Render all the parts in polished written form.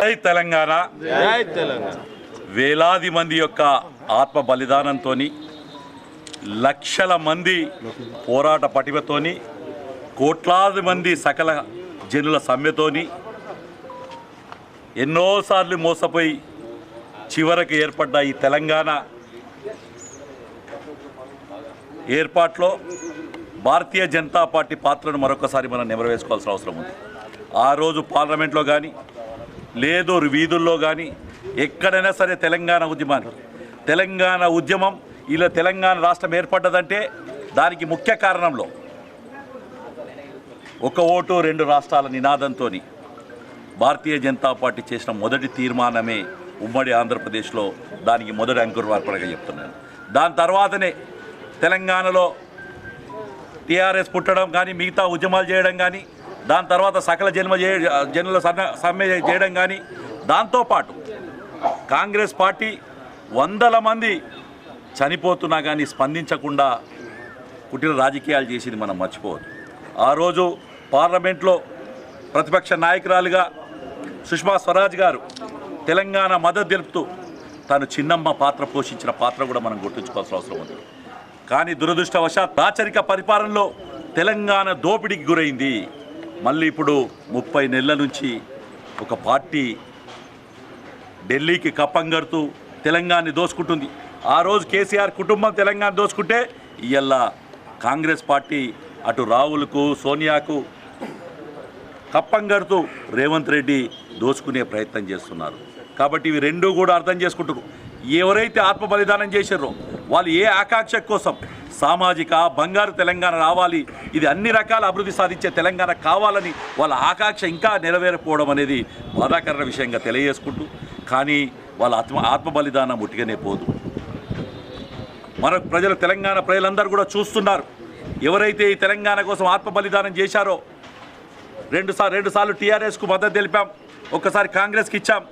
జై తెలంగాణ, జై తెలంగాణ. వేలాది మంది యొక్క ఆత్మ బలిదానంతో, లక్షల మంది పోరాట పటిమతోని, కోట్లాది మంది సకల జనుల సమ్మెతోని, ఎన్నోసార్లు మోసపోయి చివరకు ఏర్పడ్డ ఈ తెలంగాణ ఏర్పాట్లో భారతీయ జనతా పార్టీ పాత్రను మరొకసారి మనం నెమరవేసుకోవాల్సిన అవసరం ఉంది. ఆ రోజు పార్లమెంట్లో కానీ, లేదు వీధుల్లో కానీ, ఎక్కడైనా సరే తెలంగాణ ఉద్యమం ఇలా తెలంగాణ రాష్ట్రం ఏర్పడ్డదంటే దానికి ముఖ్య కారణంలో ఒక ఓటు రెండు రాష్ట్రాల నినాదంతో భారతీయ జనతా పార్టీ చేసిన మొదటి తీర్మానమే ఉమ్మడి ఆంధ్రప్రదేశ్లో దానికి మొదటి అంకురార్పణగా చెప్తున్నాను. దాని తర్వాతనే తెలంగాణలో టీఆర్ఎస్ పుట్టడం కానీ, మిగతా ఉద్యమాలు చేయడం కానీ, దాని తర్వాత సకల జనుల సమ్మె చేయడం కానీ, దాంతోపాటు కాంగ్రెస్ పార్టీ వందల మంది చనిపోతున్నా కానీ స్పందించకుండా కుటిల రాజకీయాలు చేసింది మనం మర్చిపోవద్దు. ఆ రోజు పార్లమెంట్లో ప్రతిపక్ష నాయకురాలుగా సుష్మా స్వరాజ్ గారు తెలంగాణ మద్దతు తెలుపుతూ తను చిన్నమ్మ పాత్ర పోషించిన పాత్ర కూడా మనం గుర్తుంచుకోవాల్సిన అవసరం ఉంది. కానీ దురదృష్టవశాత్ రాచరిక పరిపాలనలో తెలంగాణ దోపిడీకి గురైంది. మళ్ళీ ఇప్పుడు 30 నెలల నుంచి ఒక పార్టీ ఢిల్లీకి కప్పంగడుతూ తెలంగాణని దోచుకుంటుంది. ఆ రోజు కేసీఆర్ కుటుంబం తెలంగాణ దోచుకుంటే ఇవాళ కాంగ్రెస్ పార్టీ అటు రావులకు, సోనియాకు కప్పంగడుతూ రేవంత్ రెడ్డి దోచుకునే ప్రయత్నం చేస్తున్నారు. కాబట్టి ఇవి రెండూ కూడా అర్థం చేసుకుంటారు. ఎవరైతే ఆత్మ బలిదానం చేశారో వాళ్ళు ఏ ఆకాంక్ష కోసం, సామాజిక బంగారు తెలంగాణ రావాలి, ఇది అన్ని రకాల అభివృద్ధి సాధించే తెలంగాణ కావాలని వాళ్ళ ఆకాంక్ష ఇంకా నెరవేరకపోవడం అనేది బాధాకరణ విషయంగా తెలియజేసుకుంటూ, కానీ వాళ్ళ ఆత్మ బలిదానం ఉట్టిగానే పోదు. మన తెలంగాణ ప్రజలందరూ కూడా చూస్తున్నారు. ఎవరైతే ఈ తెలంగాణ కోసం ఆత్మ బలిదానం చేశారో, రెండు సార్లు టీఆర్ఎస్కు మద్దతు తెలిపాం, ఒక్కసారి కాంగ్రెస్కి ఇచ్చాం.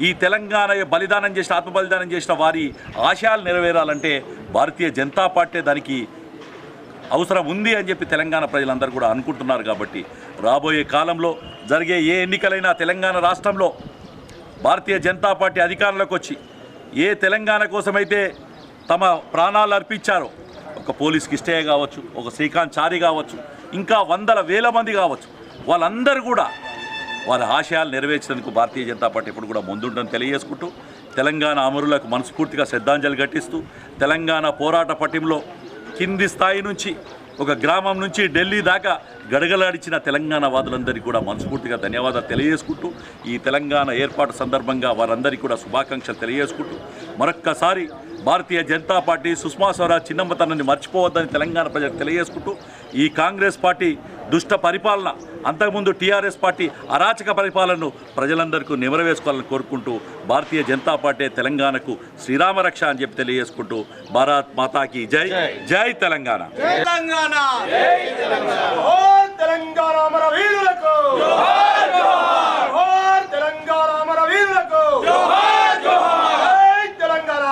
ఈ తెలంగాణ బలిదానం చేసిన, ఆత్మ బలిదానం చేసిన వారి ఆశయాలు నెరవేరాలంటే భారతీయ జనతా పార్టీ దానికి అవసరం ఉంది అని చెప్పి తెలంగాణ ప్రజలందరూ కూడా అనుకుంటున్నారు. కాబట్టి రాబోయే కాలంలో జరిగే ఏ ఎన్నికలైనా తెలంగాణ రాష్ట్రంలో భారతీయ జనతా పార్టీ అధికారంలోకి వచ్చి ఏ తెలంగాణ కోసమైతే తమ ప్రాణాలు అర్పించారో, ఒక పోలీస్ కిష్టయ్య కావచ్చు, ఒక శ్రీకాంత్ చారి కావచ్చు, ఇంకా వందల వేల మంది కావచ్చు, వాళ్ళందరూ కూడా వాళ్ళ ఆశయాలు నెరవేర్చేందుకు భారతీయ జనతా పార్టీ ఇప్పుడు కూడా ముందుండని తెలియజేసుకుంటూ, తెలంగాణ అమరులకు మనస్ఫూర్తిగా శ్రద్ధాంజలి ఘటిస్తూ, తెలంగాణ పోరాట పటిమలో కింది స్థాయి నుంచి ఒక గ్రామం నుంచి ఢిల్లీ దాకా గడగలాడిచిన తెలంగాణ వాదులందరికీ కూడా మనస్ఫూర్తిగా ధన్యవాదాలు తెలియజేసుకుంటూ, ఈ తెలంగాణ ఏర్పాటు సందర్భంగా వారందరికీ కూడా శుభాకాంక్షలు తెలియజేసుకుంటూ, మరొక్కసారి భారతీయ జనతా పార్టీ సుష్మా స్వరాజ్ చిన్నమ్మతనాన్ని మర్చిపోవద్దని తెలంగాణ ప్రజలకు తెలియజేసుకుంటూ, ఈ కాంగ్రెస్ పార్టీ దుష్ట పరిపాలన, అంతకుముందు టీఆర్ఎస్ పార్టీ అరాచక పరిపాలనను ప్రజలందరికీ నెమరవేసుకోవాలని కోరుకుంటూ, భారతీయ జనతా పార్టీ తెలంగాణకు శ్రీరామ రక్ష అని చెప్పి తెలియజేసుకుంటూ, భారత్ మాతాకి జై. జై తెలంగాణ. తెలంగాణ అమరవీరులకు తెలంగాణ అమరవీరులకు తెలంగాణ.